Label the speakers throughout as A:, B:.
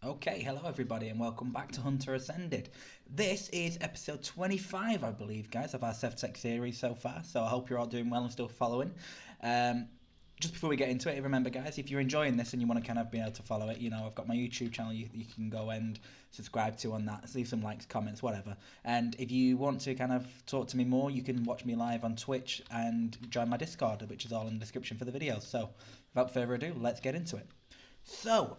A: Okay, hello everybody, and welcome back to Hunter Ascended. This is episode 25, I believe, guys, of our sevtech series so far. So I hope you're all doing well and still following. Um, just before we get into it, remember, guys, if you're enjoying this and you want to kind of be able to follow it, I've got my YouTube channel you can go and subscribe to on that. Leave some likes, comments, whatever. And if you want to kind of talk to me more, you can watch me live on Twitch and join my Discord, which is all in the description for the videos. So without further ado, let's get into it. So,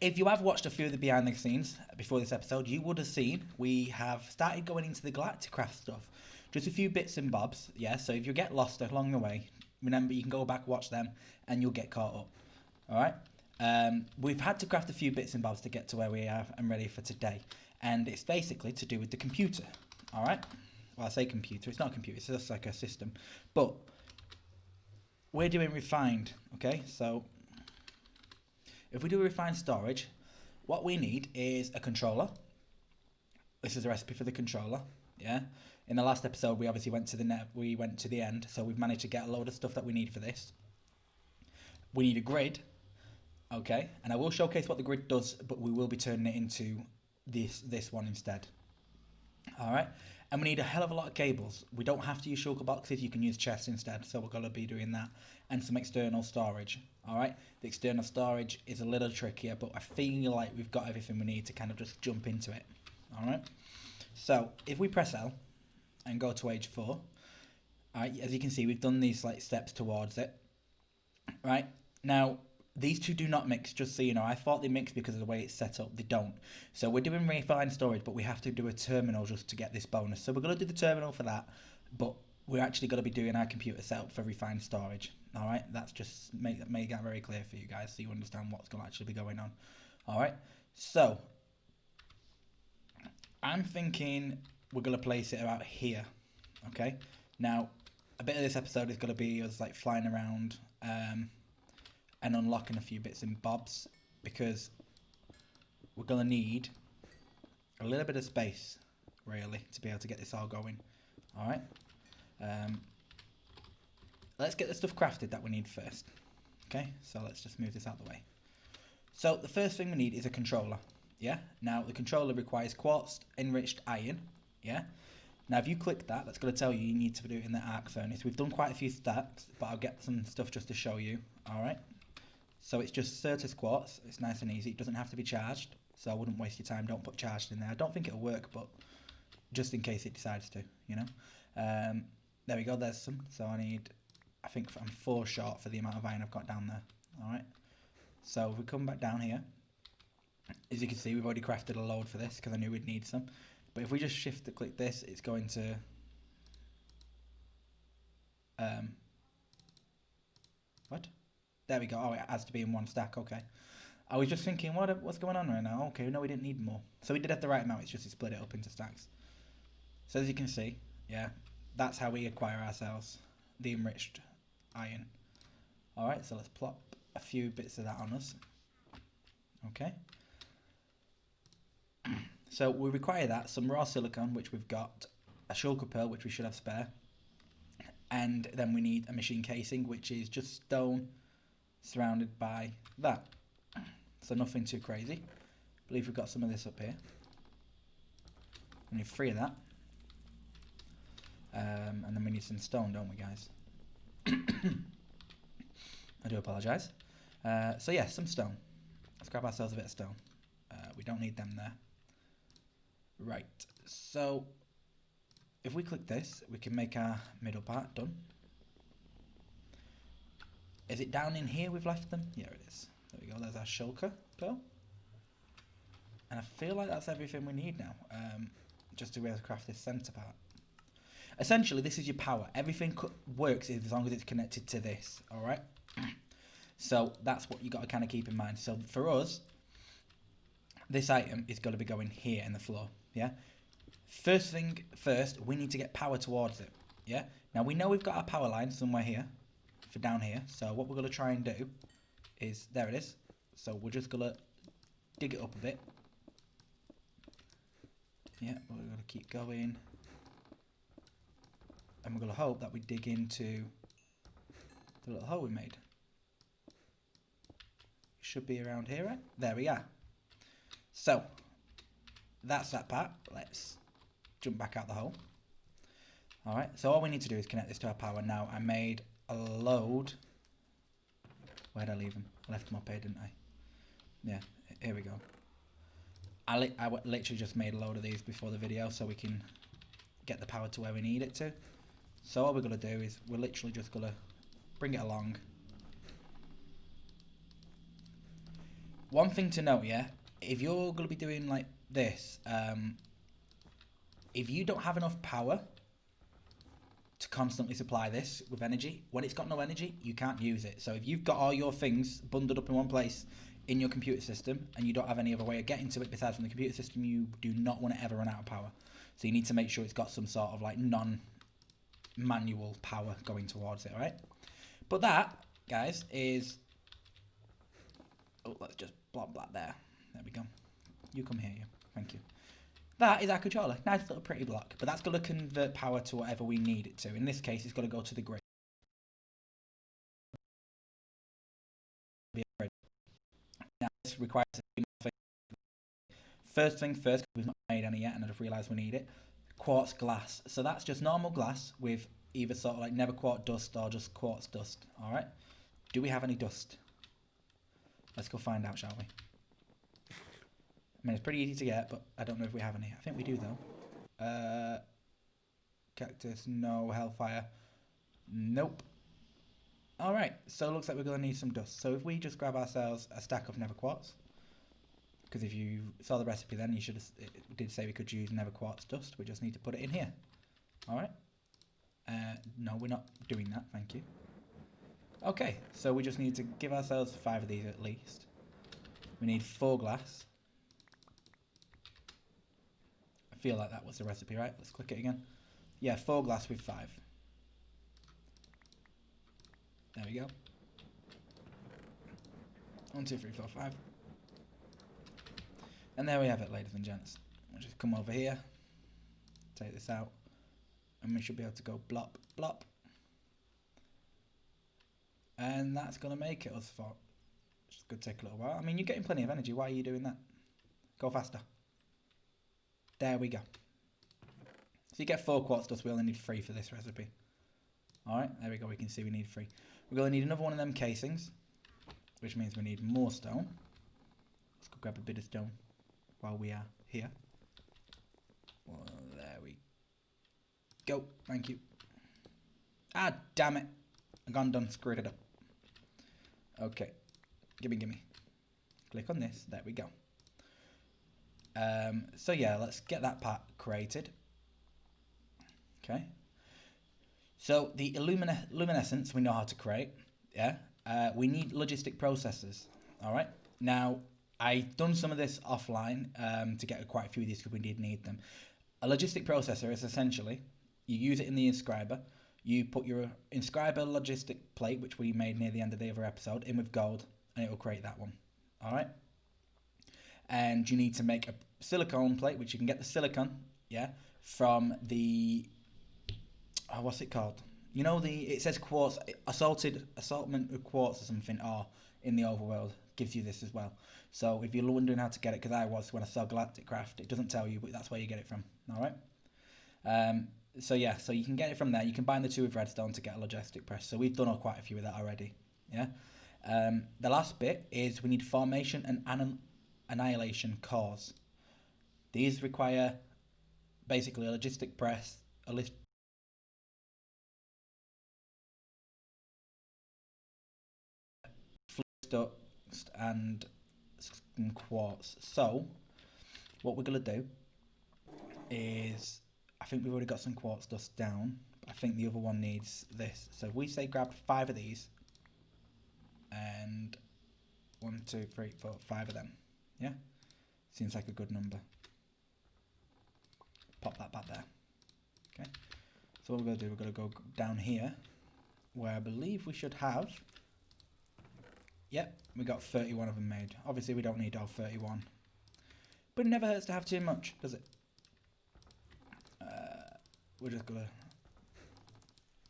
A: if you have watched a few of the behind the scenes before this episode, you would have seen we have started going into the Galacticraft stuff. Just a few bits and bobs, yeah. So if you get lost along the way, remember you can go back, watch them, and you'll get caught up. All right. We've had to craft a few bits and bobs to get to where we are and ready for today, and it's basically to do with the computer. All right. Well, I say computer. It's not a computer. It's just like a system, but we're doing refined. Okay, so if we do a refined storage, what we need is a controller. This is a recipe for the controller. Yeah. In the last episode, we obviously went to the end, so we've managed to get a load of stuff that we need for this. We need a grid. Okay, and I will showcase what the grid does, but we will be turning it into this one instead. All right, and we need a hell of a lot of cables. We don't have to use shulker boxes. You can use chests instead. So we're gonna be doing that, and some external storage. All right, the external storage is a little trickier, but I feel like we've got everything we need to kind of just jump into it. All right, so if we press L and go to age 4, all right, as you can see, we've done these like steps towards it. Right now, these two do not mix, just so you know. I thought they mixed because of the way it's set up. They don't. So we're doing refined storage, but we have to do a terminal just to get this bonus. So we're going to do the terminal for that, but we're actually going to be doing our computer setup for refined storage. All right, that's just make that very clear for you guys, so you understand what's going to actually be going on. All right, so I'm thinking we're going to place it about here. Okay, now a bit of this episode is going to be us like flying around and unlocking a few bits and bobs, because we're going to need a little bit of space, really, to be able to get this all going. Alright, let's get the stuff crafted that we need first. Okay, so let's just move this out of the way. So the first thing we need is a controller. Yeah, now the controller requires quartz enriched iron. Yeah, now if you click that, that's going to tell you need to do it in the arc furnace. We've done quite a few stacks, but I'll get some stuff just to show you. Alright, so it's just Certus quartz. It's nice and easy. It doesn't have to be charged, so I wouldn't waste your time. Don't put charged in there. I don't think it'll work, but just in case it decides to, there we go. There's some. So I think I'm 4 short for the amount of iron I've got down there. Alright, so if we come back down here, as you can see, we've already crafted a load for this because I knew we'd need some. But if we just click this, it's going to what? There we go. Oh, it has to be in one stack. Okay. I was just thinking, what's going on right now? Okay, no, we didn't need more. So we did have the right amount. It's just to split it up into stacks. So as you can see, yeah, that's how we acquire ourselves the enriched iron. All right, so let's plop a few bits of that on us. Okay. So we require that, some raw silicon, which we've got, a shulker pearl, which we should have spare, and then we need a machine casing, which is just stone surrounded by that. So nothing too crazy. I believe we've got some of this up here. We need 3 of that. And then we need some stone, don't we, guys? I do apologise. So yeah, some stone. Let's grab ourselves a bit of stone. We don't need them there. Right, so if we click this, we can make our middle part. Done. Is it down in here we've left them? Yeah, it is. There we go. There's our shulker pearl. And I feel like that's everything we need now, just to be able to craft this centre part. Essentially, this is your power. Everything works as long as it's connected to this, alright? So that's what you got to kind of keep in mind. So for us, this item is going to be going here in the floor, yeah? First thing first, we need to get power towards it, yeah? Now, we know we've got our power line somewhere here, for down here. So what we're going to try and do is, there it is. So we're just going to dig it up a bit. Yeah, we're going to keep going. And we're going to hope that we dig into the little hole we made. Should be around here, right? There we are. So that's that part. Let's jump back out the hole. Alright, so all we need to do is connect this to our power. Now, I made a load. Where'd I leave them? I left them up here, didn't I? Yeah, here we go. I literally just made a load of these before the video so we can get the power to where we need it to. So all we're going to do is we're literally just going to bring it along. One thing to note, yeah, if you're going to be doing like this, if you don't have enough power to constantly supply this with energy, when it's got no energy, you can't use it. So if you've got all your things bundled up in one place in your computer system and you don't have any other way of getting to it besides from the computer system, you do not want to ever run out of power. So you need to make sure it's got some sort of like non-manual power going towards it, all right? But that, guys, is... Oh, let's just block that there. There we go. You come here, you. Thank you. That is our controller. Nice little pretty block. But that's going to convert power to whatever we need it to. In this case, it's going to go to the grid. Now, this requires a few more things. First thing first, we've not made any yet, and I just realised we need it. Quartz glass. So that's just normal glass with either sort of like never quartz dust or just quartz dust. Alright? Do we have any dust? Let's go find out, shall we? I mean, it's pretty easy to get, but I don't know if we have any. I think we do, though. Cactus, no. Hellfire, nope. Alright, so it looks like we're going to need some dust. So if we just grab ourselves a stack of nether quartz, because if you saw the recipe then, it did say we could use nether quartz dust. We just need to put it in here. Alright. No, we're not doing that, thank you. Okay, so we just need to give ourselves 5 of these at least. We need 4 glass. I feel like that was the recipe, right? Let's click it again. Yeah, 4 glass with 5. There we go. 1, 2, 3, 4, 5. And there we have it, ladies and gents. We'll just come over here, take this out, and we should be able to go blop, blop. And that's going to make it us for. It's going to take a little while. I mean, you're getting plenty of energy. Why are you doing that? Go faster. There we go. So you get 4 quartz dust. We only need 3 for this recipe. Alright, there we go. We can see we need 3. We're going to need another one of them casings, which means we need more stone. Let's go grab a bit of stone while we are here. Well, there we go. Thank you. Ah, damn it. I gone done. Screwed it up. Okay. Gimme. Click on this. There we go. So yeah, let's get that part created. Okay. So the luminescence we know how to create. Yeah. We need logistic processors. All right. Now, I've done some of this offline to get quite a few of these because we did need them. A logistic processor is essentially, you use it in the inscriber. You put your inscriber logistic plate, which we made near the end of the other episode, in with gold, and it will create that one. All right. And you need to make a silicone plate, which you can get the silicon, yeah, from the, what's it called? You know, it says quartz, assortment of quartz or something, or in the overworld, gives you this as well. So if you're wondering how to get it, because I was when I saw Galactic Craft, it doesn't tell you, but that's where you get it from. All right. So yeah, so you can get it from there. You combine the 2 with redstone to get a logistic press. So we've done quite a few of that already. Yeah. The last bit is we need formation and annihilation cores. These require basically a logistic press, dust and some quartz. So what we're gonna do is, I think we've already got some quartz dust down. I think the other one needs this. So if we say grab 5 of these, and 1, 2, 3, 4, 5 of them. Yeah, seems like a good number. Pop that back there. Okay. So what we're gonna do, we're gonna go down here, where I believe we should have. Yep, we got 31 of them made. Obviously, we don't need all 31, but it never hurts to have too much, does it? We're just gonna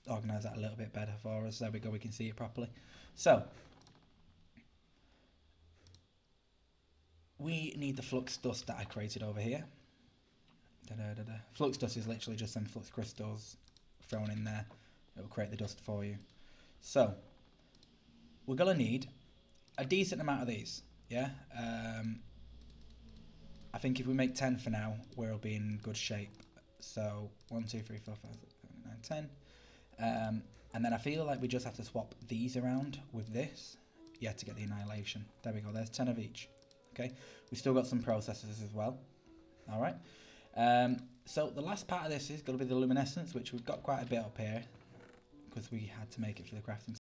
A: organise that a little bit better for us. There we go. We can see it properly. So we need the flux dust that I created over here. Flux dust is literally just some flux crystals thrown in there. It will create the dust for you. So we're gonna need a decent amount of these. Yeah. I think if we make 10 for now, we'll be in good shape. So 1, 2, 3, 4, 5, 6, 7, 8, 9, 10. And then I feel like we just have to swap these around with this. Yeah, to get the annihilation. There we go. There's 10 of each. Okay. We've still got some processes as well. All right. So the last part of this is going to be the luminescence, which we've got quite a bit up here because we had to make it for the crafting.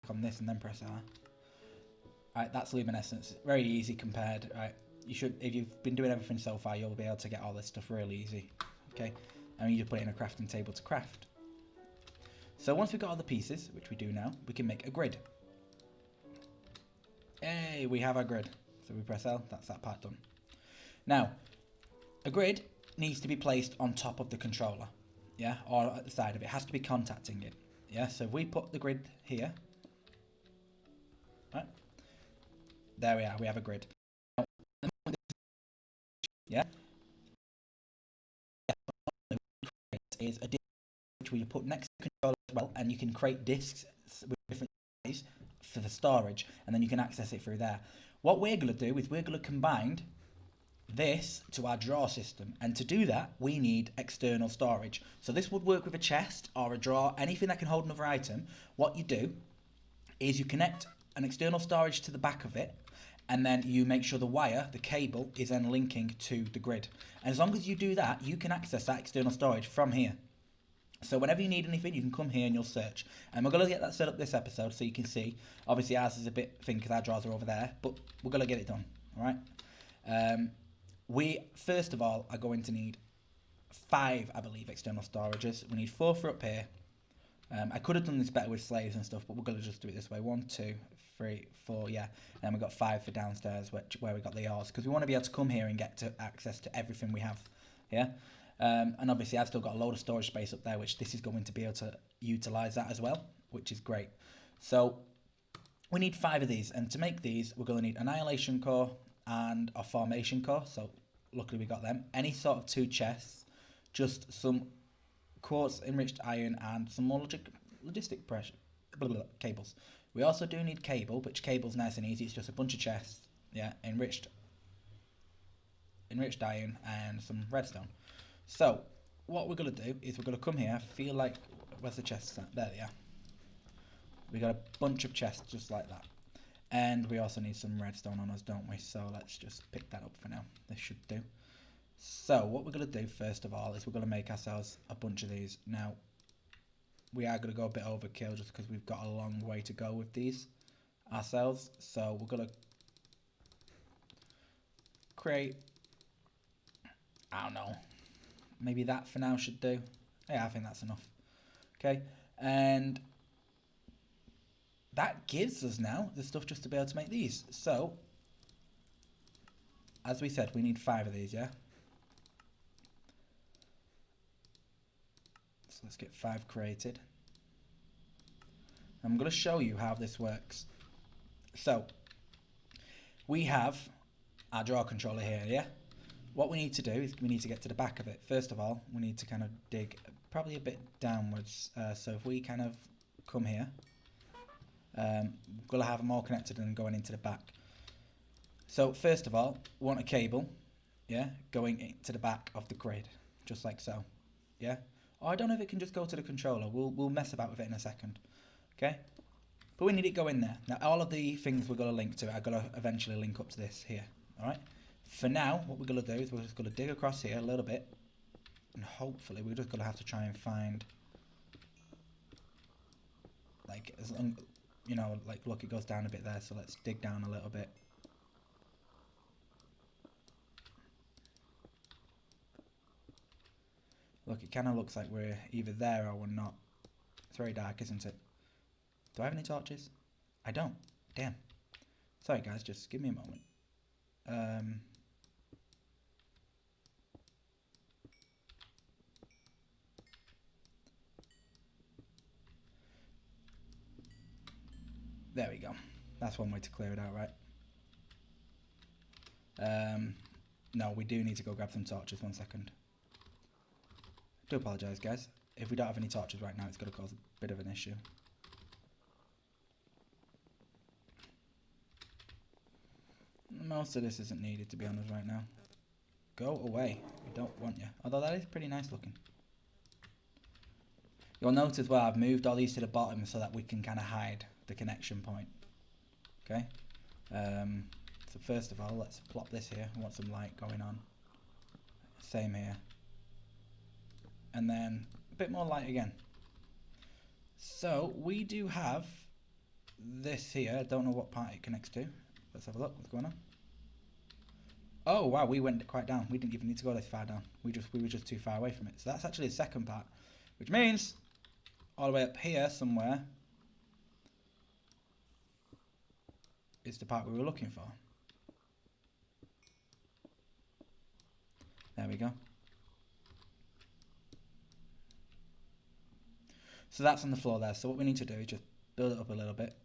A: On this and then press R. Right, that's luminescence. Very easy compared. Right, you should, if you've been doing everything so far, you'll be able to get all this stuff really easy. Okay, and you just put it in a crafting table to craft. So once we've got all the pieces, which we do now, we can make a grid. Hey, we have our grid. So we press L, that's that part done. Now, a grid needs to be placed on top of the controller, yeah, or at the side of it. It has to be contacting it, yeah. So if we put the grid here, right, there we are. We have a grid. Yeah. Is a disk which we put next to the controller as well, and you can create disks with different size for the storage, and then you can access it through there. What we're going to do is we're going to combine this to our drawer system, and to do that we need external storage. So this would work with a chest or a drawer, anything that can hold another item. What you do is you connect an external storage to the back of it, and then you make sure the wire, the cable, is then linking to the grid. And as long as you do that, you can access that external storage from here. So whenever you need anything, you can come here and you'll search. And we're going to get that set up this episode so you can see. Obviously ours is a bit thin because our drawers are over there, but we're going to get it done, all right? We, first of all, are going to need 5, I believe, external storages. We need 4 for up here. I could have done this better with slaves and stuff, but we're going to just do it this way. 1, 2, 3, 4, yeah. And then we've got 5 for downstairs, where we got the ores, because we want to be able to come here and get to access to everything we have, yeah? And obviously I've still got a load of storage space up there, which this is going to be able to utilise that as well, which is great. So we need 5 of these, and to make these, we're going to need annihilation core and a formation core, so luckily we got them. Any sort of 2 chests, just some quartz enriched iron and some more logistic pressure cables. We also do need cable, which cable's nice and easy. It's just a bunch of chests, yeah, enriched iron and some redstone. So what we're gonna do is we're gonna come here. I feel like, where's the chests at? There they are. We got a bunch of chests just like that, and we also need some redstone on us, don't we? So let's just pick that up for now. This should do. So what we're going to do first of all is we're going to make ourselves a bunch of these. Now, we are going to go a bit overkill just because we've got a long way to go with these ourselves. So we're going to create, I don't know, maybe that for now should do. Yeah, I think that's enough. Okay, and that gives us now the stuff just to be able to make these. So, as we said, we need 5 of these, yeah? So let's get 5 created. I'm going to show you how this works. So we have our drawer controller here, yeah? What we need to do is we need to get to the back of it. First of all, we need to kind of dig probably a bit downwards. So if we kind of come here, we're going to have them all connected and going into the back. So first of all, we want a cable, yeah, going into the back of the grid, just like so, yeah? Or I don't know if it can just go to the controller. We'll mess about with it in a second, okay? But we need it go in there. Now, all of the things we're going to link to, I've got to eventually link up to this here, all right? For now, what we're going to do is we're just going to dig across here a little bit, and hopefully we're just going to have to try and find, like, as long, you know, like, look, it goes down a bit there, so let's dig down a little bit. Look, it kind of looks like we're either there or we're not. It's very dark, isn't it? Do I have any torches? I don't. Damn. Sorry, guys, just give me a moment. There we go. That's one way to clear it out, right? No, we do need to go grab some torches. 1 second. Do apologise, guys. If we don't have any torches right now, it's going to cause a bit of an issue. Most of this isn't needed, to be honest, right now. Go away. We don't want you. Although that is pretty nice looking. You'll notice as well, I've moved all these to the bottom so that we can kind of hide the connection point. Okay? So first of all, let's plop this here. I want some light going on. Same here. And then a bit more light again. So we do have this here. I don't know what part it connects to. Let's have a look. What's going on? Oh wow, we went quite down. We didn't even need to go this far down. We were just too far away from it. So that's actually the second part, which means all the way up here somewhere is the part we were looking for. There we go. So that's on the floor there. So what we need to do is just build it up a little bit.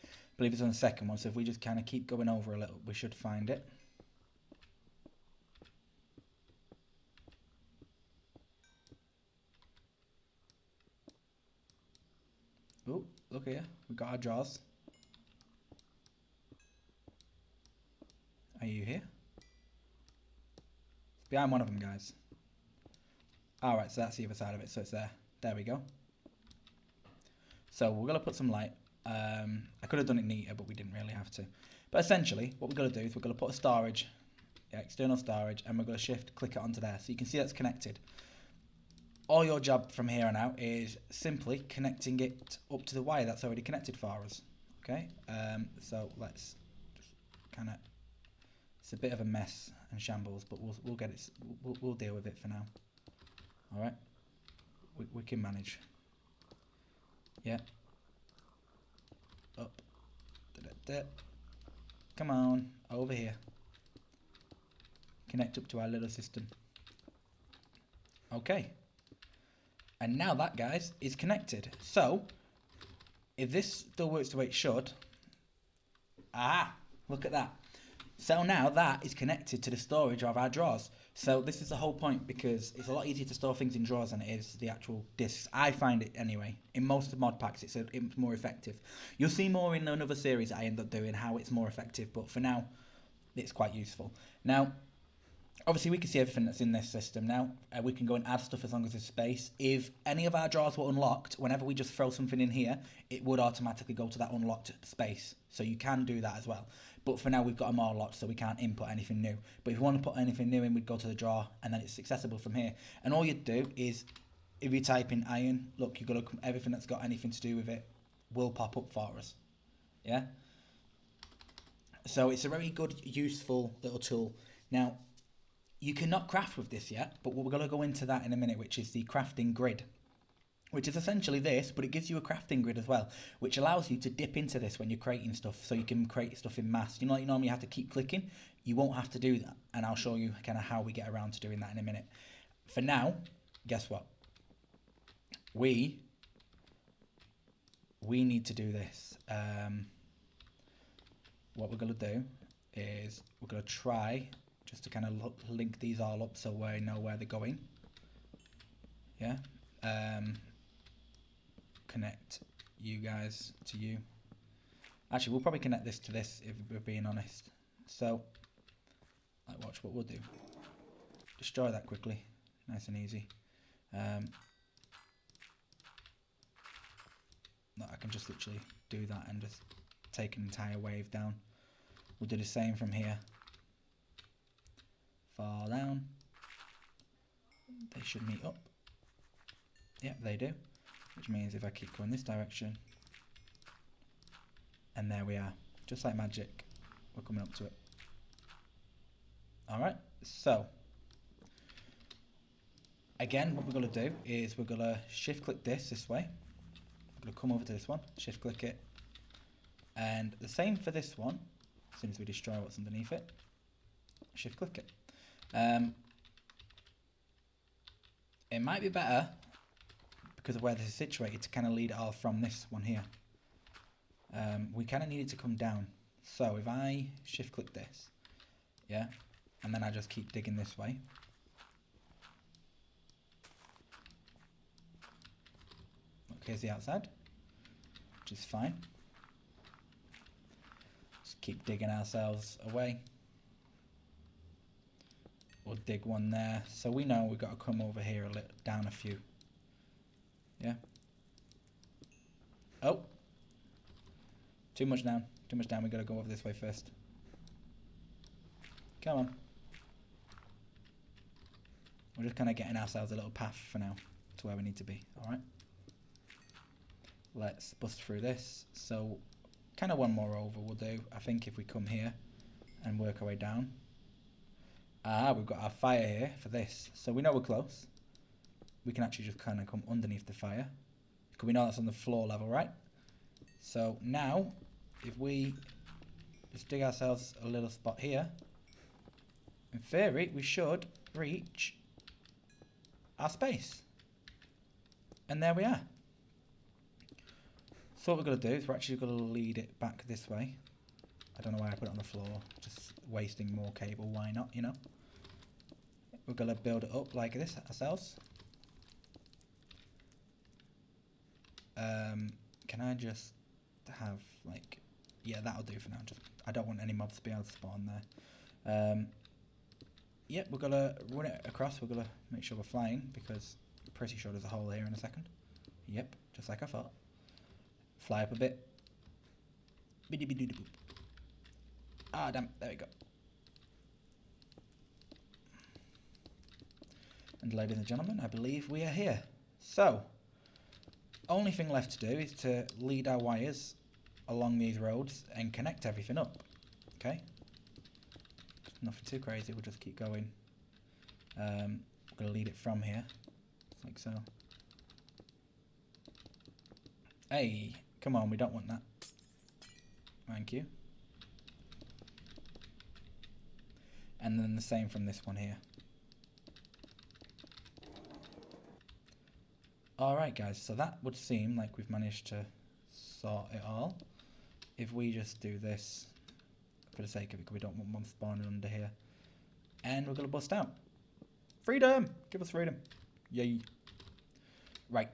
A: I believe it's on the second one, so if we just kind of keep going over a little, we should find it. Oh, look here, we got our jaws. Are you here? It's behind one of them, guys. Alright, so that's the other side of it, so it's there. There we go. So we're going to put some light. I could have done it neater, but we didn't really have to. But essentially, what we're going to do is we're going to put a storage, external storage, and we're going to shift click it onto there. So you can see that's connected. All your job from here on out is simply connecting it up to the wire that's already connected for us. Okay, so let's just kind of, it's a bit of a mess and shambles, but we'll get it, we'll deal with it for now. All right, we can manage. Yeah. Up. Da-da-da. Come on, over here. Connect up to our little system. Okay. And now that, guys, is connected. So, if this still works the way it should... Ah! Look at that. So now that is connected to the storage of our drawers. So this is the whole point, because it's a lot easier to store things in drawers than it is the actual discs. I find it anyway. In most of the mod packs, it's more effective. You'll see more in another series that I end up doing, how it's more effective. But for now, it's quite useful. Now, obviously we can see everything that's in this system now. We can go and add stuff as long as there's space. If any of our drawers were unlocked, whenever we just throw something in here, it would automatically go to that unlocked space. So you can do that as well. But for now, we've got them all locked, so we can't input anything new. But if you want to put anything new in, we'd go to the drawer, and then it's accessible from here. And all you'd do is, if you type in iron, look, you've got to, everything that's got anything to do with it will pop up for us. Yeah? So it's a very good, useful little tool. Now, you cannot craft with this yet, but we're going to go into that in a minute, which is the crafting grid. Which is essentially this, but it gives you a crafting grid as well, which allows you to dip into this when you're creating stuff, so you can create stuff in mass. You know, you normally have to keep clicking. You won't have to do that, and I'll show you kind of how we get around to doing that in a minute. For now, guess what? We need to do this. What we're going to do is we're going to try just to kind of link these all up so we know where they're going. Yeah. Connect you guys to you. Actually, we'll probably connect this to this if we're being honest. So, like, watch what we'll do. Destroy that quickly, nice and easy. No, I can just literally do that and just take an entire wave down. We'll do the same from here. Fall down. They should meet up. Yep, they do. Which means if I keep going this direction, and there we are, just like magic, we're coming up to it. Alright, so again, what we're going to do is we're going to shift click this way. We're going to come over to this one, shift click it, and the same for this one. As soon as we destroy what's underneath it, shift click it. it might be better, because of where this is situated, to kind of lead it all from this one here. We kind of need it to come down. So if I shift click this, yeah, and then I just keep digging this way. Look, here's the outside, which is fine. Just keep digging ourselves away. We'll dig one there. So we know we've got to come over here a little, down a few. Yeah. Oh. Too much down. Too much down. We've got to go over this way first. Come on. We're just kind of getting ourselves a little path for now to where we need to be. Alright. Let's bust through this. So, kind of one more over will do. I think if we come here and work our way down. Ah, we've got our fire here for this. So we know we're close. We can actually just kind of come underneath the fire. Because we know that's on the floor level, right? So now, if we just dig ourselves a little spot here, in theory, we should reach our space. And there we are. So what we're going to do is we're actually going to lead it back this way. I don't know why I put it on the floor. Just wasting more cable. Why not, you know? We're going to build it up like this ourselves. Can I just have, like... Yeah, that'll do for now. I don't want any mobs to be able to spawn there. Yep, we're going to run it across. We're going to make sure we're flying, because I'm pretty sure there's a hole here in a second. Yep, just like I thought. Fly up a bit. Ah, damn. There we go. And ladies and gentlemen, I believe we are here. So, only thing left to do is to lead our wires along these roads and connect everything up. Okay? Nothing too crazy, we'll just keep going. We're going to lead it from here, like so. Hey, come on, we don't want that. Thank you. And then the same from this one here. Alright guys, so that would seem like we've managed to sort it all. If we just do this, for the sake of it, because we don't want one spawning under here. And we're going to bust out. Freedom! Give us freedom. Yay. Right.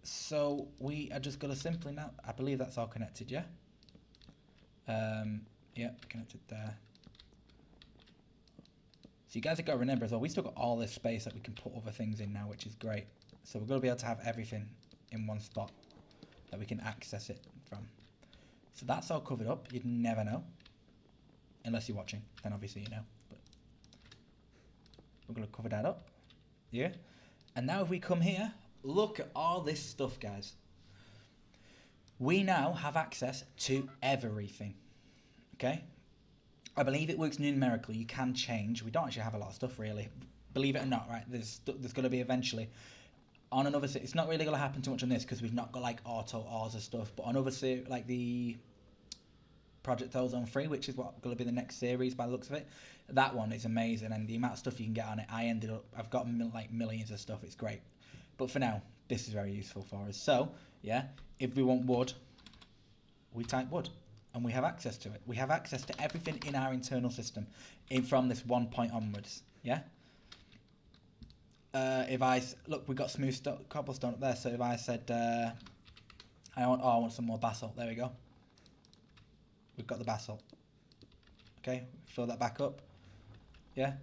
A: So we are just going to simply now, I believe that's all connected, yeah? Yeah, connected there. So you guys have got to remember as well, we still got all this space that we can put other things in now, which is great. So we're going to be able to have everything in one spot that we can access it from. So that's all covered up. You'd never know. Unless you're watching, then obviously you know. But we're going to cover that up. Yeah. And now if we come here, look at all this stuff, guys. We now have access to everything. Okay? I believe it works numerically. You can change. We don't actually have a lot of stuff, really. Believe it or not, right? There's going to be eventually... On another... It's not really going to happen too much on this because we've not got, like, auto ores and stuff. But on other... Like, the... Project Ozone 3, which is what going to be the next series by the looks of it. That one is amazing, and the amount of stuff you can get on it, I've got like millions of stuff. It's great, but for now, this is very useful for us. So, yeah, if we want wood, we type wood, and we have access to it. We have access to everything in our internal system, from this 1 point onwards. Yeah. If I look, we've got smooth cobblestone up there. So if I said, I want some more basalt. There we go. We've got the basalt. Okay, fill that back up. Yeah.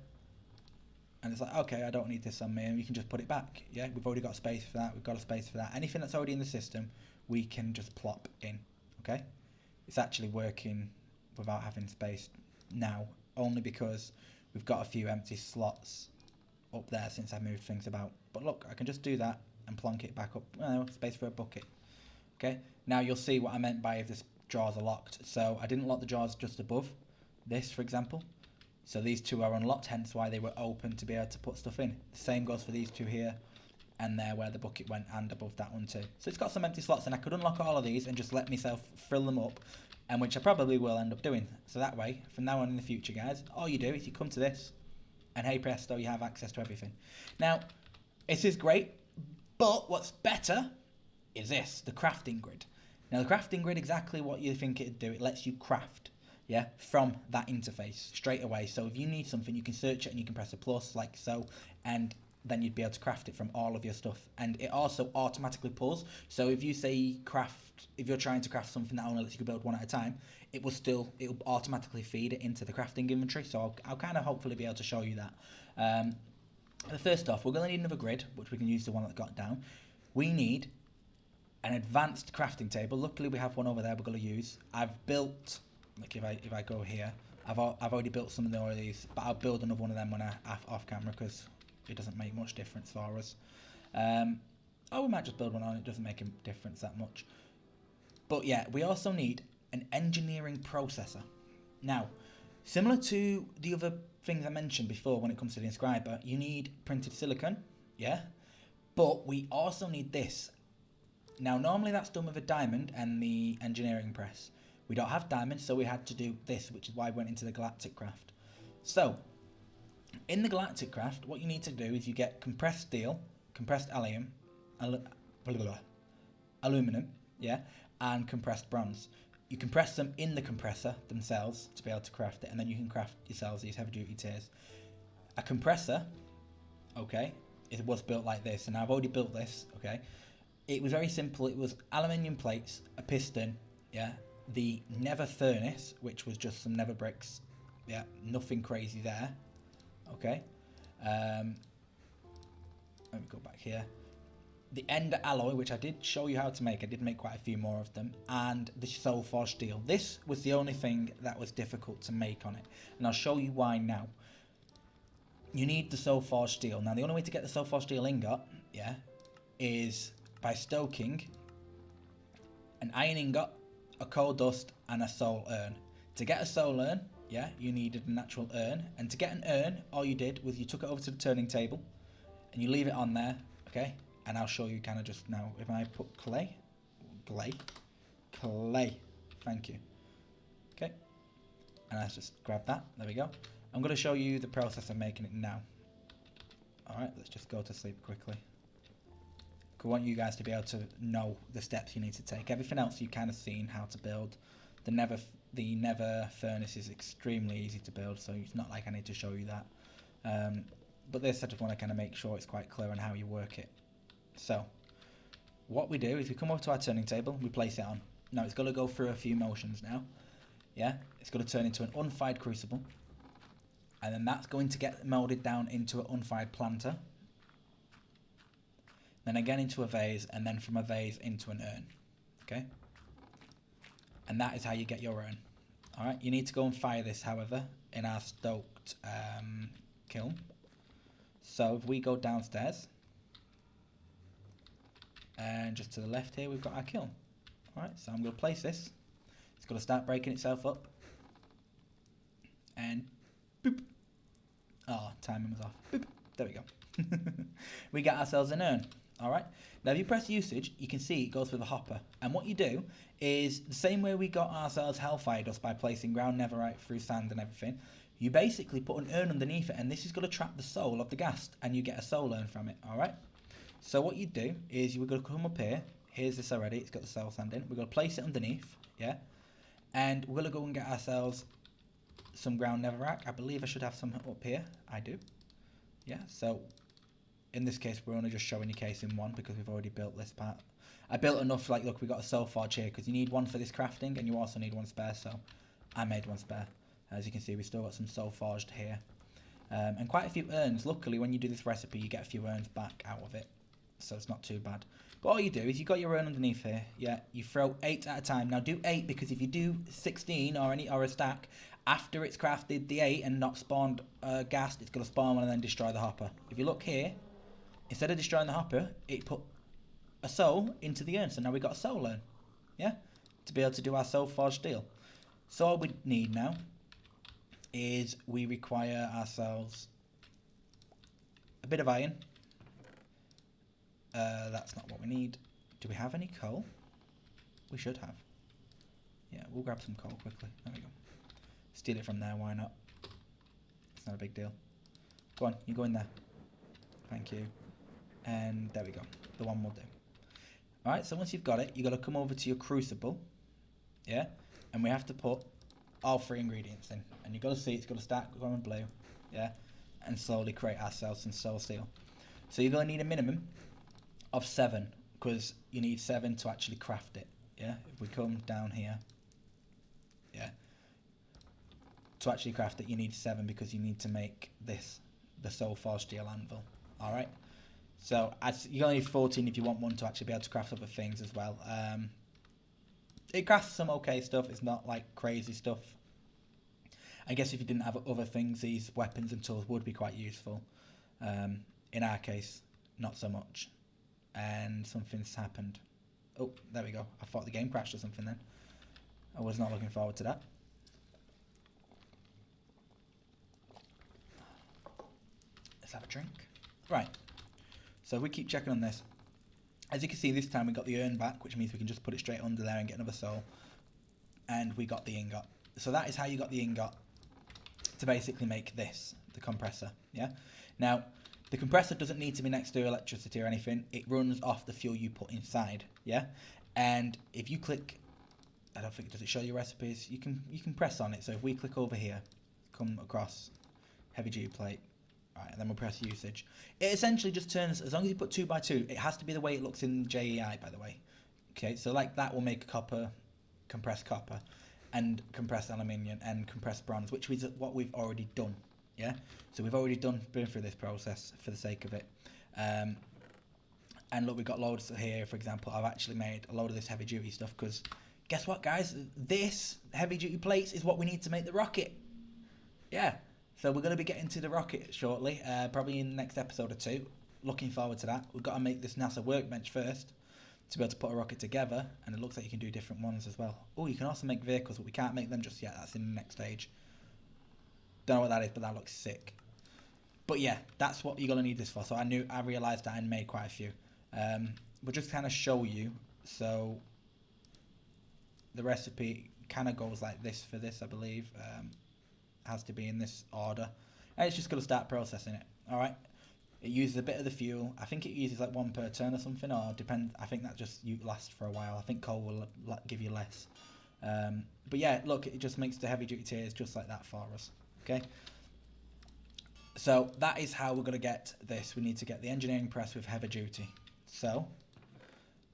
A: And it's like, okay, I don't need this on me. And you can just put it back. Yeah, we've already got space for that. We've got a space for that. Anything that's already in the system, we can just plop in. Okay. It's actually working without having space now, only because we've got a few empty slots up there since I moved things about. But look, I can just do that and plonk it back up. Oh, space for a bucket. Okay. Now you'll see what I meant by if this drawers are locked. So I didn't lock the drawers just above this, for example. So these two are unlocked, hence why they were open to be able to put stuff in. The same goes for these two here and there where the bucket went, and above that one too. So it's got some empty slots, and I could unlock all of these and just let myself fill them up, and which I probably will end up doing. So that way, from now on in the future, guys, all you do is you come to this, and hey presto, you have access to everything. Now, This is great, but what's better is this, the crafting grid. Now the crafting grid, exactly what you think it'd do, it lets you craft, yeah, from that interface straight away. So if you need something, you can search it and you can press a plus like so, and then you'd be able to craft it from all of your stuff. And it also automatically pulls. So if you say craft, if you're trying to craft something that only lets you build one at a time, it'll automatically feed it into the crafting inventory. So I'll kind of hopefully be able to show you that. First off, we're going to need another grid, which we can use the one that got down. We need an advanced crafting table. Luckily, we have one over there we're going to use. I've built, like if I go here, I've already built some of these, but I'll build another one of them when I off camera because it doesn't make much difference for us. We might just build one on. It doesn't make a difference that much. But yeah, we also need an engineering processor. Now, similar to the other things I mentioned before when it comes to the inscriber, you need printed silicon, yeah? But we also need this. Now, normally that's done with a diamond and the engineering press. We don't have diamonds, so we had to do this, which is why I went into the galactic craft. So, in the galactic craft, what you need to do is you get compressed steel, compressed aluminum, yeah, and compressed bronze. You compress them in the compressor themselves to be able to craft it, and then you can craft yourselves these heavy duty tiers. A compressor, okay, it was built like this, and I've already built this, okay. It was very simple. It was aluminium plates, a piston, yeah, the nether furnace, which was just some nether bricks, yeah, nothing crazy there, okay. Let me go back here. The ender alloy, which I did show you how to make. I did make quite a few more of them, and the soul forged steel. This was the only thing that was difficult to make on it, and I'll show you why now. You need the soul forged steel. Now, the only way to get the soul forged steel ingot, yeah, is by stoking an iron ingot, a coal dust, and a soul urn. To get a soul urn, yeah, you needed a natural urn, and to get an urn, all you did was you took it over to the turning table, and you leave it on there, okay? And I'll show you kind of just now. If I put clay, thank you. Okay, and let's just grab that. There we go. I'm going to show you the process of making it now. Alright, let's just go to sleep quickly. I want you guys to be able to know the steps you need to take. Everything else you've kind of seen how to build. The nether furnace is extremely easy to build, so it's not like I need to show you that. But this I just want to kind of make sure it's quite clear on how you work it. So, what we do is we come over to our turning table, we place it on. Now it's got to go through a few motions now. Yeah, it's going to turn into an unfired crucible. And then that's going to get molded down into an unfired planter. Then again into a vase, and then from a vase into an urn. Okay? And that is how you get your urn. Alright, you need to go and fire this, however, in our stoked kiln. So if we go downstairs, and just to the left here, we've got our kiln. Alright, so I'm going to place this. It's going to start breaking itself up. And boop. Oh, timing was off. Boop. There we go. We got ourselves an urn. Alright, now if you press usage, you can see it goes through the hopper. And what you do is the same way we got ourselves hellfire dust by placing ground netherite through sand and everything. You basically put an urn underneath it, and this is going to trap the soul of the ghast, and you get a soul urn from it. Alright, so what you do is you're going to come up here. Here's this already, it's got the soul sand in. We're going to place it underneath, yeah, and we're going to go and get ourselves some ground netherrack. I believe I should have some up here. I do, yeah. So in this case, we're only just showing you case in one because we've already built this part. I built enough, like, look, we got a soul forge here because you need one for this crafting and you also need one spare, so I made one spare. As you can see, we still got some soul forged here. And quite a few urns. Luckily, when you do this recipe, you get a few urns back out of it, so it's not too bad. But all you do is you got your urn underneath here, yeah, you throw 8 at a time. Now do 8 because if you do 16 or a stack, after it's crafted the 8 and not spawned ghast, it's going to spawn one and then destroy the hopper. If you look here, instead of destroying the hopper, it put a soul into the urn. So now we've got a soul urn, yeah, to be able to do our soul forged steel. So all we need now is we require ourselves a bit of iron. That's not what we need. Do we have any coal? We should have. Yeah, we'll grab some coal quickly. There we go. Steal it from there, why not? It's not a big deal. Go on, you go in there. Thank you. And there we go. The one will do. Alright, so once you've got it, you've got to come over to your crucible. Yeah? And we have to put all 3 ingredients in. And you've got to see it's got to start going blue. Yeah? And slowly create ourselves some soul steel. So you're going to need a minimum of 7. Because you need 7 to actually craft it. Yeah? If we come down here. Yeah? To actually craft it, you need 7 because you need to make this. The soul forged steel anvil. Alright? So you're going to need 14 if you want one to actually be able to craft other things as well. It crafts some okay stuff. It's not like crazy stuff. I guess if you didn't have other things, these weapons and tools would be quite useful. In our case, not so much. And something's happened. Oh, there we go. I thought the game crashed or something then. I was not looking forward to that. Let's have a drink. Right. So we keep checking on this. As you can see, this time we got the urn back, which means we can just put it straight under there and get another soul. And we got the ingot. So that is how you got the ingot to basically make this, the compressor. Yeah. Now, the compressor doesn't need to be next to electricity or anything. It runs off the fuel you put inside. Yeah. And if you click, I don't think, does it show you recipes? You can press on it. So if we click over here, come across heavy duty plate. Right, and then we'll press usage. It essentially just turns, as long as you put 2x2, it has to be the way it looks in JEI, by the way. Okay, so like that will make compressed copper, and compressed aluminium, and compressed bronze, which is what we've already done. Yeah, so we've already been through this process for the sake of it. And look, we've got loads here. For example, I've actually made a load of this heavy duty stuff because guess what, guys? This heavy duty plates is what we need to make the rocket. Yeah. So we're going to be getting to the rocket shortly, probably in the next episode or 2. Looking forward to that. We've got to make this NASA workbench first to be able to put a rocket together, and it looks like you can do different ones as well. Oh, you can also make vehicles, but we can't make them just yet. That's in the next stage. Don't know what that is, but that looks sick. But yeah, that's what you're going to need this for. So I realised that and made quite a few. We'll just kind of show you. So the recipe kind of goes like this for this, I believe. Has to be in this order, and it's just going to start processing it. All right, it uses a bit of the fuel. I think it uses like 1 per turn or something, or depend. I think that just lasts for a while. I think coal will give you less. But yeah, look, it just makes the heavy duty tiers just like that for us. Okay, so that is how we're going to get this. We need to get the engineering press with heavy duty. So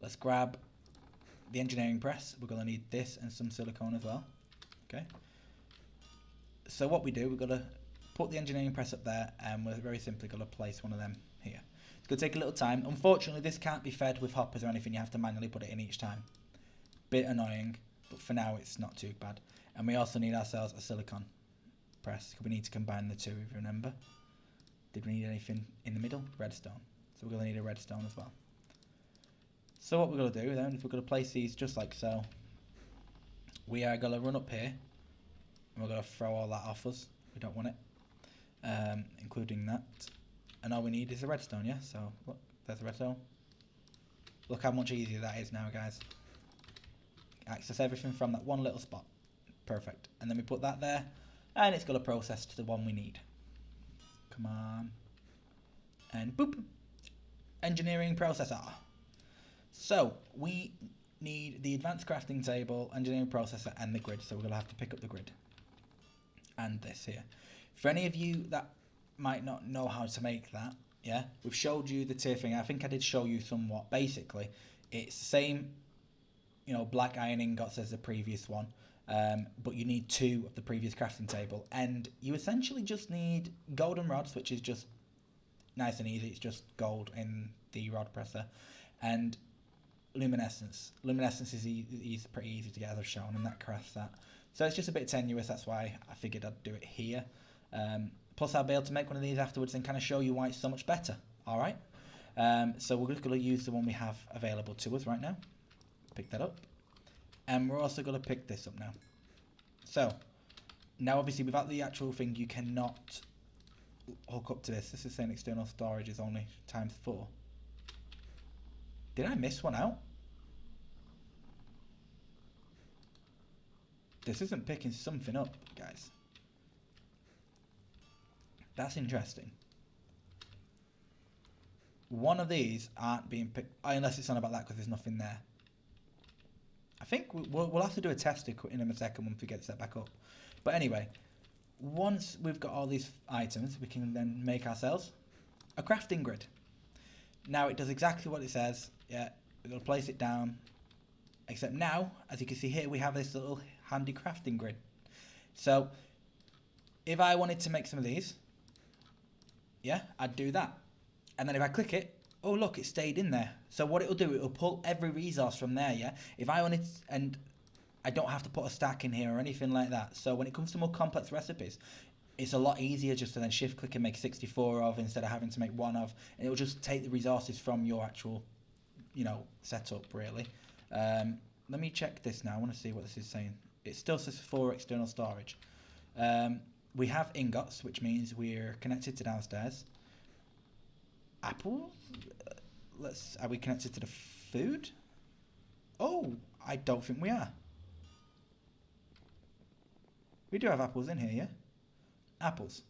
A: let's grab the engineering press. We're going to need this and some silicone as well. Okay. So what we do, we've got to put the engineering press up there, and we're very simply going to place one of them here. It's going to take a little time. Unfortunately, this can't be fed with hoppers or anything. You have to manually put it in each time. Bit annoying, but for now it's not too bad. And we also need ourselves a silicon press, because we need to combine the two, if you remember. Did we need anything in the middle? Redstone. So we're going to need a redstone as well. So what we're going to do then is we're going to place these just like so. We are going to run up here. And we're going to throw all that off us. We don't want it. Including that. And all we need is a redstone, yeah? So, look, there's a redstone. Look how much easier that is now, guys. Access everything from that one little spot. Perfect. And then we put that there. And it's going to process to the one we need. Come on. And boop. Engineering processor. So, we need the advanced crafting table, engineering processor, and the grid. So we're going to have to pick up the grid. And this here. For any of you that might not know how to make that, yeah, we've showed you the tier thing. I think I did show you somewhat. Basically, it's the same, black iron ingots as the previous one, but you need 2 of the previous crafting table, and you essentially just need golden rods, which is just nice and easy. It's just gold in the rod presser, and luminescence. Luminescence is pretty easy to get, as I've shown, and that crafts that. So it's just a bit tenuous, that's why I figured I'd do it here. Plus I'll be able to make one of these afterwards and kind of show you why it's so much better. Alright? So we're just going to use the one we have available to us right now. Pick that up. And we're also going to pick this up now. So, now obviously without the actual thing you cannot hook up to this. This is saying external storage is only ×4. Did I miss one out? This isn't picking something up, guys. That's interesting. one of these aren't being picked, unless it's on about that because there's nothing there. I think we'll have to do a test in a second once we get set back up. But anyway, once we've got all these items, we can then make ourselves a crafting grid. Now it does exactly what it says. Yeah, we're going to place it down. Except now, as you can see here, we have this little handy crafting grid. So if I wanted to make some of these, yeah, I'd do that. And then if I click it, oh look, it stayed in there. So what it'll do, it'll pull every resource from there, yeah? If I wanted, and I don't have to put a stack in here or anything like that. So when it comes to more complex recipes, it's a lot easier just to then shift click and make 64 of instead of having to make one of. And it'll just take the resources from your actual, you know, setup really. Let me check this now. I want to see what this is saying. It still says 4 external storage. We have ingots, which means we're connected to downstairs. Apples? Are we connected to the food? Oh, I don't think we are. We do have apples in here, yeah? Apples.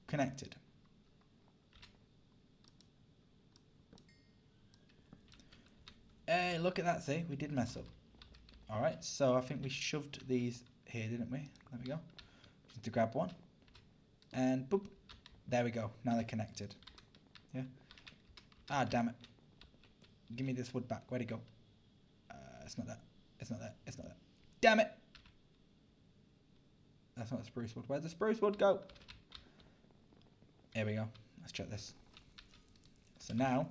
A: Connected. Hey, look at that, see? We did mess up. Alright, so I think we shoved these here, didn't we? There we go. Just need to grab one. And boop. There we go. Now they're connected. Yeah? Ah, damn it. Give me this wood back. Where'd it go? It's not that. It's not that. It's not that. Damn it! That's not the spruce wood. Where'd the spruce wood go? Here we go. Let's check this. So now,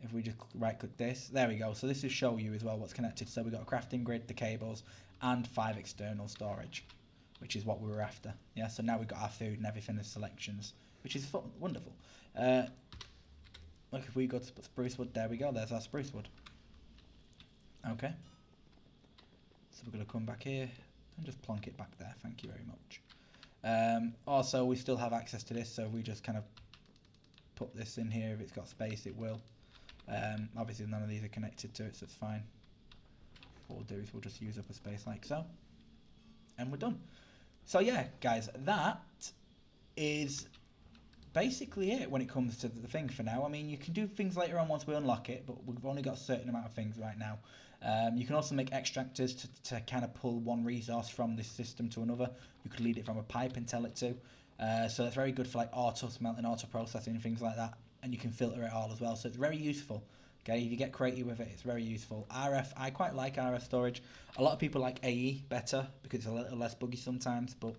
A: if we just right click this, there we go. So this will show you as well what's connected. So we've got a crafting grid, the cables, and 5 external storage, which is what we were after. Yeah, so now we've got our food and everything as selections, which is fun, wonderful. Look, if we go to spruce wood, there we go. There's our spruce wood. Okay. So we're going to come back here and just plonk it back there. Thank you very much. Also, we still have access to this, so we just kind of put this in here. If it's got space, it will. Obviously, none of these are connected to it, so it's fine. What we'll do is we'll just use up a space like so. And we're done. So yeah, guys, that is basically it when it comes to the thing for now. I mean, you can do things later on once we unlock it, but we've only got a certain amount of things right now. You can also make extractors to kind of pull one resource from this system to another. You could lead it from a pipe and tell it to. So it's very good for like auto smelting, auto processing, things like that. And you can filter it all as well. So it's very useful. Okay, if you get creative with it, it's very useful. RF, I quite like RF storage. A lot of people like AE better because it's a little less buggy sometimes, but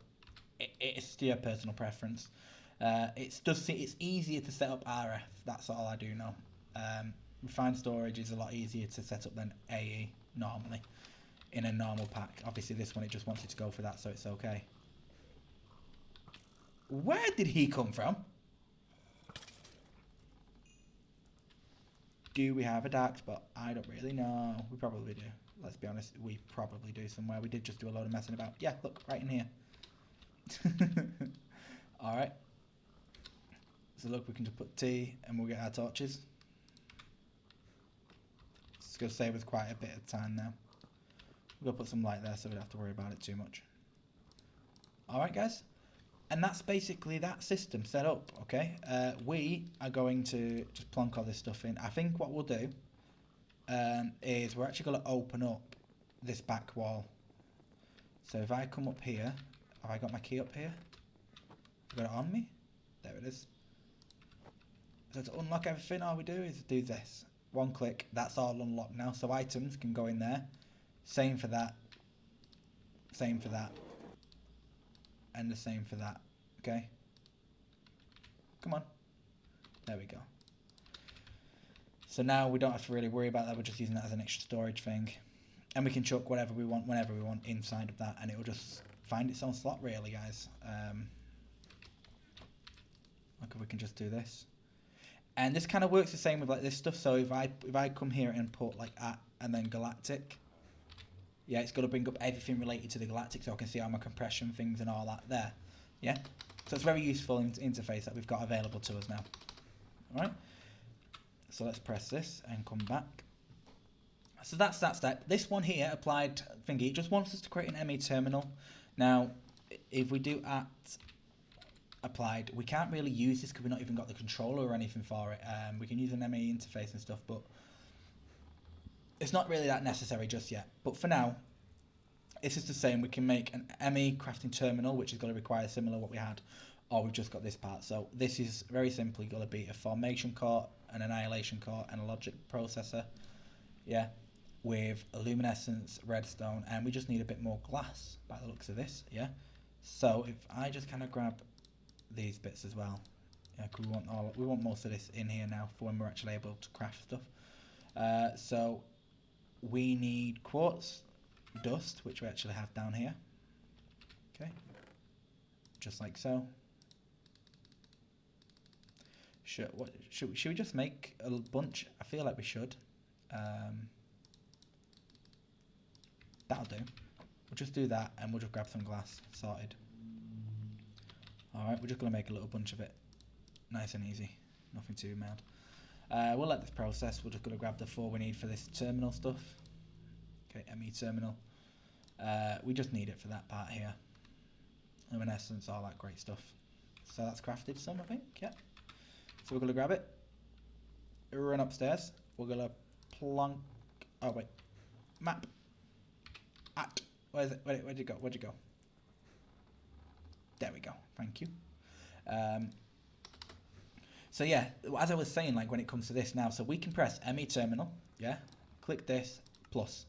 A: it's to your personal preference. It's easier to set up RF. That's all I do know. Refined storage is a lot easier to set up than AE normally in a normal pack. Obviously, this one it just wants you to go for that, so it's okay. Where did he come from? Do we have a dark spot? I don't really know. We probably do. Let's be honest, we probably do somewhere. We did just do a load of messing about. Yeah, look, right in here. Alright. So look, we can just put T and we'll get our torches. It's going to save us quite a bit of time now. We're going to put some light there so we don't have to worry about it too much. Alright guys. And that's basically that system set up, okay? We are going to just plonk all this stuff in. I think what we'll do is we're actually going to open up this back wall. So if I come up here, have I got my key up here? Have I got it on me? There it is. So to unlock everything, all we do is do this. One click, that's all unlocked now. So items can go in there. Same for that. Same for that. And the same for that. Okay? Come on. There we go. So now we don't have to really worry about that. We're just using that as an extra storage thing. And we can chuck whatever we want, whenever we want inside of that. And it will just find its own slot, really, guys. Look, if we can just do this. And this kind of works the same with like this stuff. So if I come here and put like at and then galactic, yeah, it's going to bring up everything related to the galactic, so I can see all my compression things and all that there. Yeah, so it's a very useful interface that we've got available to us now. All right. So let's press this and come back. So that's that step. This one here, applied thingy, it just wants us to create an ME terminal. Now, if we do at applied. We can't really use this because we've not even got the controller or anything for it. We can use an ME interface and stuff, but it's not really that necessary just yet. But for now, this is the same. We can make an ME crafting terminal, which is going to require similar what we had, or we've just got this part. So this is very simply going to be a formation core, an annihilation core, and a logic processor, yeah, with a luminescence, redstone, and we just need a bit more glass by the looks of this, yeah. So if I just kind of grab these bits as well, yeah, cause we want most of this in here now for when we're actually able to craft stuff. So we need quartz, dust, which we actually have down here. Okay, just like so. Should we just make a bunch? I feel like we should. That'll do. We'll just do that, and we'll just grab some glass. Sorted. All right, we're just gonna make a little bunch of it, nice and easy. Nothing too mad. We'll let this process. We're just gonna grab the 4 we need for this terminal stuff. Okay, ME terminal. We just need it for that part here. Luminescence, all that great stuff. So that's crafted some, I think. Yeah. So we're gonna grab it. Run upstairs. We're gonna plonk. Oh wait. Map. At. Where's it? Where'd you go? Where'd you go? There we go. Thank you. So yeah, as I was saying, like when it comes to this now, so we can press ME terminal. Yeah. Click this plus.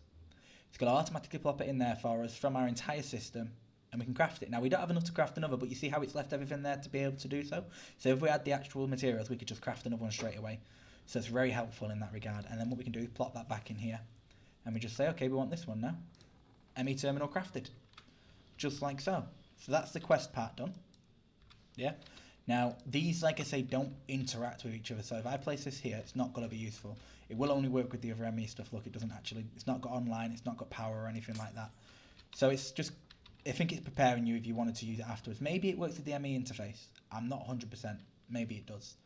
A: It's going to automatically plop it in there for us from our entire system, and we can craft it. Now, we don't have enough to craft another, but you see how it's left everything there to be able to do so? So if we had the actual materials, we could just craft another one straight away. So it's very helpful in that regard. And then what we can do is plop that back in here, and we just say, okay, we want this one now. ME terminal crafted. Just like so. So that's the quest part done. Yeah. Now, these, like I say, don't interact with each other. So if I place this here, it's not going to be useful. It will only work with the other ME stuff. Look, it doesn't actually, it's not got online, it's not got power or anything like that. So it's just, I think it's preparing you if you wanted to use it afterwards. Maybe it works with the ME interface. I'm not 100%. Maybe it does.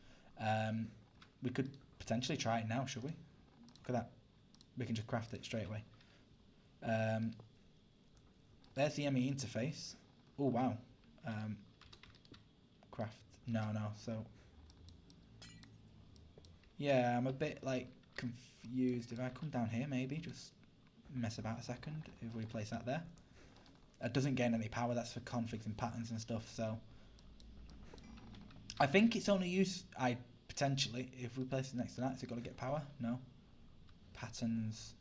A: We could potentially try it now, should we? Look at that. We can just craft it straight away. There's the ME interface. Oh, wow. Craft. No. So, yeah, I'm a bit, like, confused. If I come down here, maybe, just mess about a second. If we place that there. It doesn't gain any power. That's for configs and patterns and stuff, so. I think it's only use, potentially, if we place it next to that, is it got to get power? No. Patterns.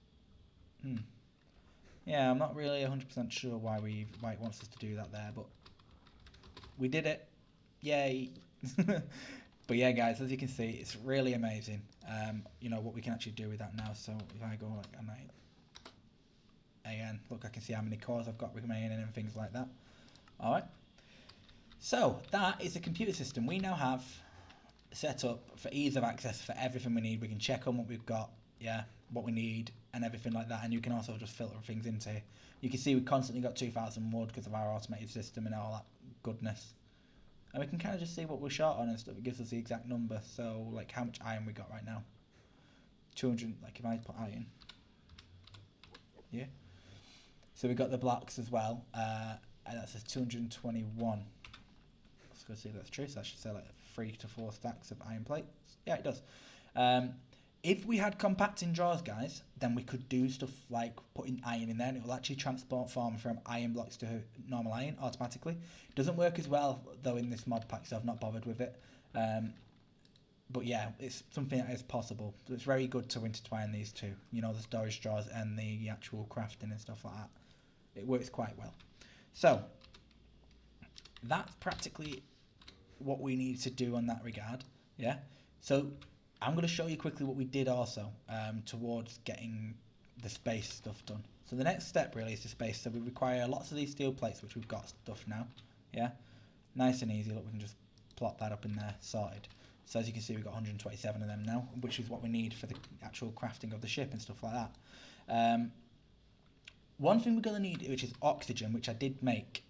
A: Yeah, I'm not really 100% sure why it wants us to do that there, but we did it. Yay. But yeah, guys, as you can see, it's really amazing. You know what we can actually do with that now. So if I go like again, look, I can see how many cores I've got remaining and things like that. All right. So that is the computer system we now have set up for ease of access for everything we need. We can check on what we've got, yeah, what we need and everything like that. And you can also just filter things into here. You can see we've constantly got 2,000 wood because of our automated system and all that goodness. And we can kind of just see what we're short on and stuff. It gives us the exact number. So, like, how much iron we got right now. 200, like, if I put iron. Yeah. So we got the blocks as well. And that says 221. Let's go see if that's true. So that should say, like, 3 to 4 stacks of iron plates. Yeah, it does. If we had compacting drawers, guys, then we could do stuff like putting iron in there, and it will actually transform from iron blocks to normal iron automatically. It doesn't work as well, though, in this mod pack, so I've not bothered with it. But yeah, it's something that is possible. So it's very good to intertwine these two, you know, the storage drawers and the actual crafting and stuff like that. It works quite well. So that's practically what we need to do on that regard, yeah? So I'm going to show you quickly what we did also towards getting the space stuff done. So the next step really is the space. So we require lots of these steel plates, which we've got stuff now. Yeah, nice and easy. Look, we can just plop that up in there, sorted. So as you can see, we've got 127 of them now, which is what we need for the actual crafting of the ship and stuff like that. One thing we're going to need, which is oxygen, which I did make.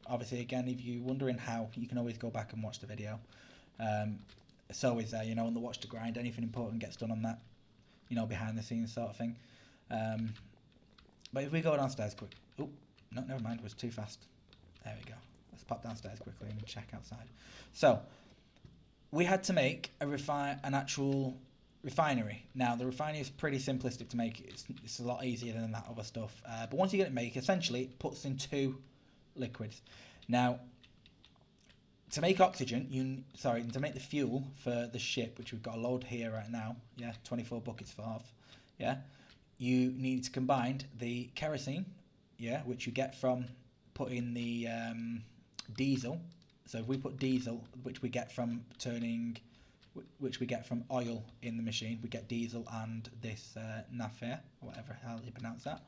A: Obviously, again, if you're wondering how, you can always go back and watch the video. So is there, you know, on the watch to grind, anything important gets done on that, you know, behind the scenes sort of thing. But if we go downstairs quick, oh, no, never mind, it was too fast. There we go. Let's pop downstairs quickly and check outside. So we had to make an actual refinery. Now the refinery is pretty simplistic to make. It's a lot easier than that other stuff. But once you get it made, essentially it puts in 2 liquids. Now to make oxygen, to make the fuel for the ship, which we've got a load here right now, 24 buckets for half, you need to combine the kerosene, which you get from putting the diesel. So if we put diesel, which we get from oil in the machine, we get diesel and this naphtha, whatever how you pronounce that.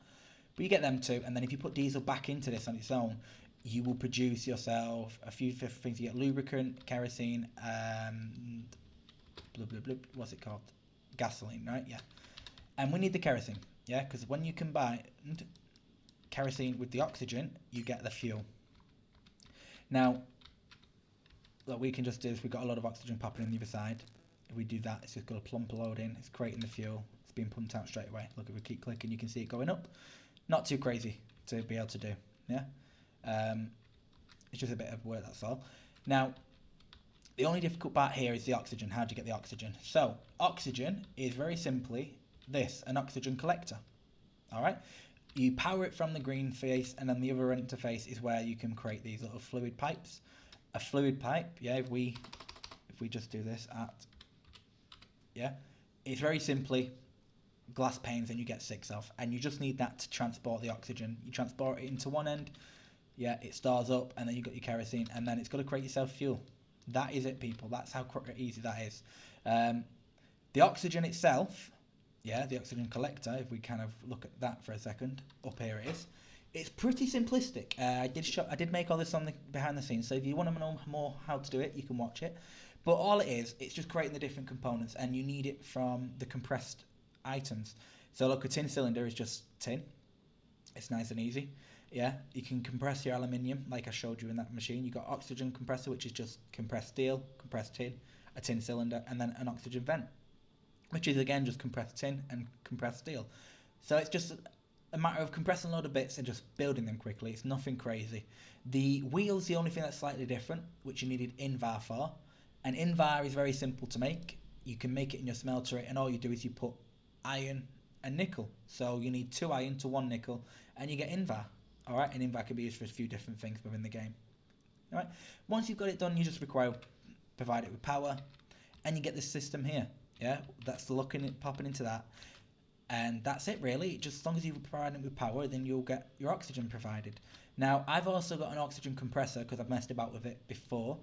A: But you get them two, and then if you put diesel back into this on its own, you will produce yourself a few different things. You get lubricant, kerosene, what's it called? Gasoline, right? Yeah. And we need the kerosene, because when you combine kerosene with the oxygen, you get the fuel. Now, what we can just do is we've got a lot of oxygen popping in the other side. If we do that, it's just got a plump load in. It's creating the fuel. It's being pumped out straight away. Look, if we keep clicking, you can see it going up. Not too crazy to be able to do, it's just a bit of work, that's all. Now, the only difficult part here is the oxygen. How do you get the oxygen? So, oxygen is very simply this, an oxygen collector. All right? You power it from the green face, and then the other interface is where you can create these little fluid pipes. A fluid pipe, if we just do this it's very simply glass panes, and you get 6 of, and you just need that to transport the oxygen. You transport it into one end, it stars up, and then you've got your kerosene, and then it's got to create yourself fuel. That is it, people. That's how easy that is. The oxygen itself, the oxygen collector, if we kind of look at that for a second, up here it is. It's pretty simplistic. I did make all this on the behind the scenes, so if you want to know more how to do it, you can watch it. But all it is, it's just creating the different components, and you need it from the compressed items. So look, a tin cylinder is just tin. It's nice and easy. You can compress your aluminium like I showed you in that machine. You've got oxygen compressor, which is just compressed steel, compressed tin, a tin cylinder, and then an oxygen vent, which is again just compressed tin and compressed steel. So it's just a matter of compressing a load of bits and just building them quickly. It's nothing crazy. The wheel's the only thing that's slightly different, which you needed Invar for. And Invar is very simple to make. You can make it in your smelter, and all you do is you put iron and nickel. So you need 2 iron to 1 nickel, and you get Invar. All right, and Invar can be used for a few different things within the game. All right, once you've got it done, you just provide it with power, and you get this system here. That's popping into that, and that's it really. Just as long as you provide it with power, then you'll get your oxygen provided. Now, I've also got an oxygen compressor because I've messed about with it before.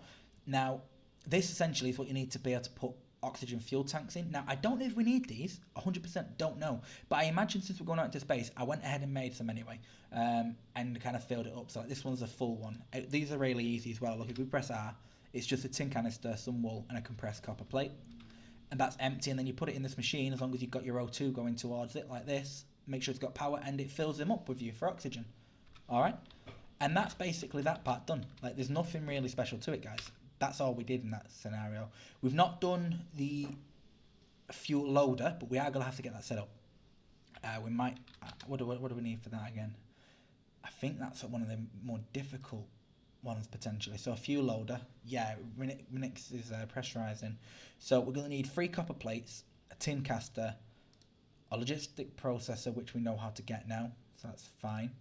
A: Now, this essentially is what you need to be able to put oxygen fuel tanks in. Now, I don't know if we need these, 100% don't know, but I imagine since we're going out into space, I went ahead and made some anyway, and kind of filled it up. So like, this one's a full one. These are really easy as well. Look, if we press R, it's just a tin canister, some wool, and a compressed copper plate, and that's empty. And then you put it in this machine, as long as you've got your O2 going towards it like this, make sure it's got power, and it fills them up with you for oxygen. All right, and that's basically that part done. Like, there's nothing really special to it, guys. That's all we did in that scenario. We've not done the fuel loader, but we are going to have to get that set up. We might... What do we need for that again? I think that's one of the more difficult ones, potentially. So a fuel loader. Minix is pressurizing. So we're going to need 3 copper plates, a tin caster, a logistic processor, which we know how to get now. So that's fine.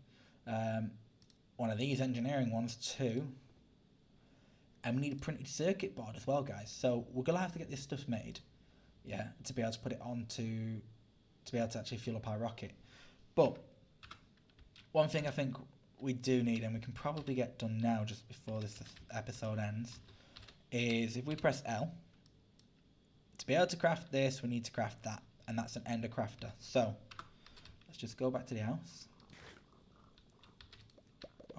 A: One of these engineering ones, too. And we need a printed circuit board as well, guys. So we're going to have to get this stuff made, to be able to put it on to be able to actually fuel up our rocket. But one thing I think we do need, and we can probably get done now just before this episode ends, is if we press L, to be able to craft this, we need to craft that, and that's an ender crafter. So let's just go back to the house.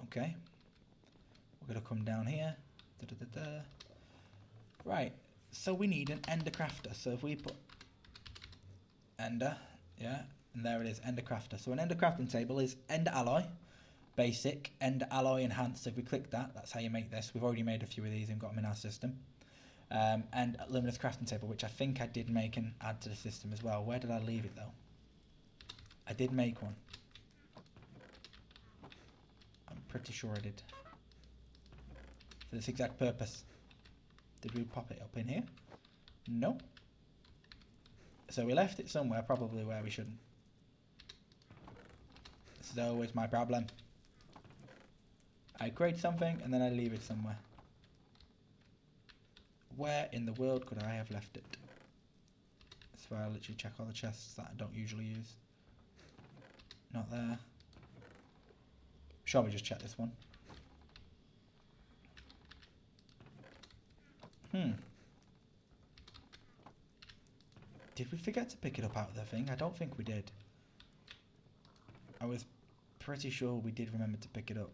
A: Okay. We're going to come down here. Right, so we need an ender crafter. So if we put ender, and there it is, ender crafter. So an ender crafting table is ender alloy, basic, ender alloy enhanced. So if we click that, that's how you make this. We've already made a few of these and got them in our system. And luminous crafting table, which I think I did make and add to the system as well. Where did I leave it though? I did make one. I'm pretty sure I did. for this exact purpose. Did we pop it up in here? No. So we left it somewhere, probably where we shouldn't. This is always my problem. I create something and then I leave it somewhere. Where in the world could I have left it? That's where I literally check all the chests that I don't usually use. Not there. Shall we just check this one? Did we forget to pick it up out of the thing? I don't think we did. I was pretty sure we did remember to pick it up.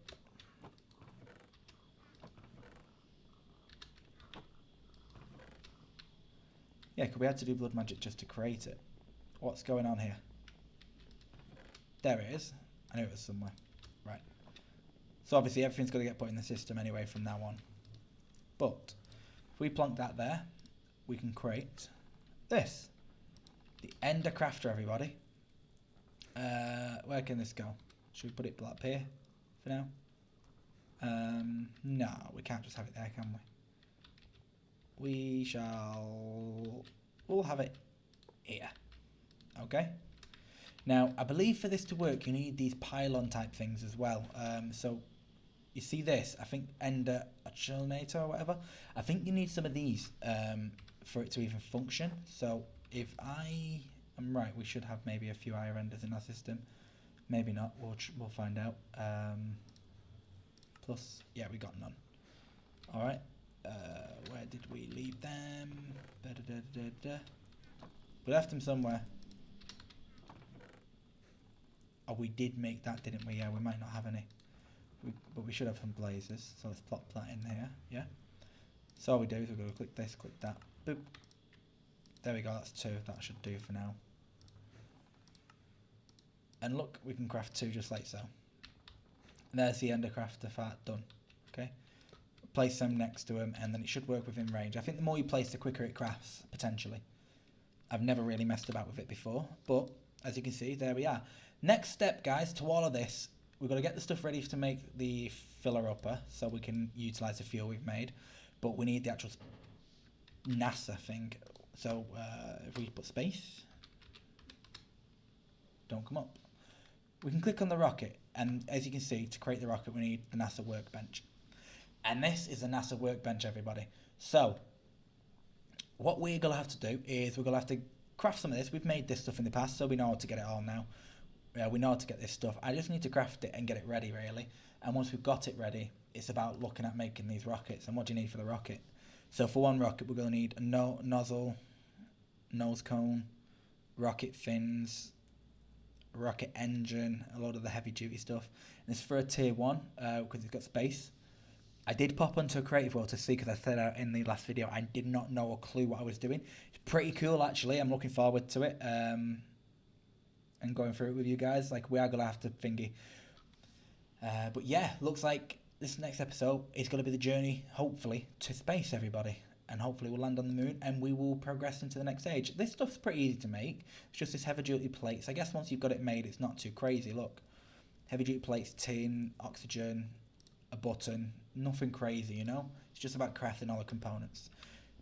A: Yeah, because we had to do blood magic just to create it. What's going on here? There it is. I knew it was somewhere. Right. So obviously everything's got to get put in the system anyway from now on. But if we plonk that there, we can create this. The Ender Crafter, everybody. Where can this go? Should we put it up here for now? No, we can't just have it there, can we? We'll have it here. Okay. Now, I believe for this to work, you need these pylon type things as well. So, you see this? I think Ender Achillinator or whatever. I think you need some of these for it to even function. So, if I am right, we should have maybe a few higher enders in our system. Maybe not. We'll find out. Plus, yeah, we got none. All right. Where did we leave them? We left them somewhere. Oh, we did make that, didn't we? Yeah, we might not have any. But we should have some blazers. So let's plop that in here. Yeah. So all we do is we're going to click this, click that. Boop. There we go. That's 2. That should do for now. And look, we can craft 2 just like so. And there's the Ender Crafter part done. Okay. Place them next to him, and then it should work within range. I think the more you place, the quicker it crafts, potentially. I've never really messed about with it before, but as you can see, there we are. Next step, guys, to all of this, we've got to get the stuff ready to make the filler upper, so we can utilise the fuel we've made, but we need the actual NASA thing. So, if we put space, don't come up. We can click on the rocket, and as you can see, to create the rocket, we need the NASA workbench. And this is a NASA workbench, everybody. So, what we're going to have to do is we're going to have to craft some of this. We've made this stuff in the past, so we know how to get it all now. We know how to get this stuff. I just need to craft it and get it ready, really. And once we've got it ready, it's about looking at making these rockets. And what do you need for the rocket? So, for one rocket, we're going to need a nozzle, nose cone, rocket fins, rocket engine, a lot of the heavy-duty stuff. And it's for a tier 1, because it's got space. I did pop onto a creative world to see, because I said in the last video I did not know a clue what I was doing. It's pretty cool, actually. I'm looking forward to it and going through it with you guys. Like, we are going to have to thingy. But yeah, looks like this next episode is going to be the journey, hopefully, to space, everybody. And hopefully we'll land on the moon and we will progress into the next stage. This stuff's pretty easy to make. It's just this heavy-duty plates. I guess once you've got it made, it's not too crazy. Look, heavy-duty plates, tin, oxygen, a button, nothing crazy, you know. It's just about crafting all the components.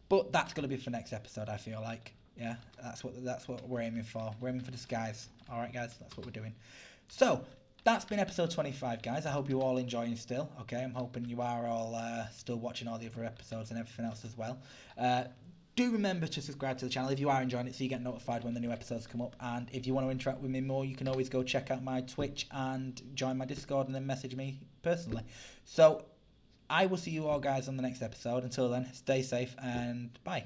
A: But that's going to be for next episode, I feel like. Yeah, that's what we're aiming for. We're aiming for the skies. All right, guys, that's what we're doing. So that's been episode 25, guys. I hope you're all enjoying still. Okay, I'm hoping you are all still watching all the other episodes and everything else as well. Do remember to subscribe to the channel if you are enjoying it, so you get notified when the new episodes come up. And if you want to interact with me more, you can always go check out my Twitch and join my Discord and then message me personally. So I will see you all, guys, on the next episode. Until then, stay safe and bye.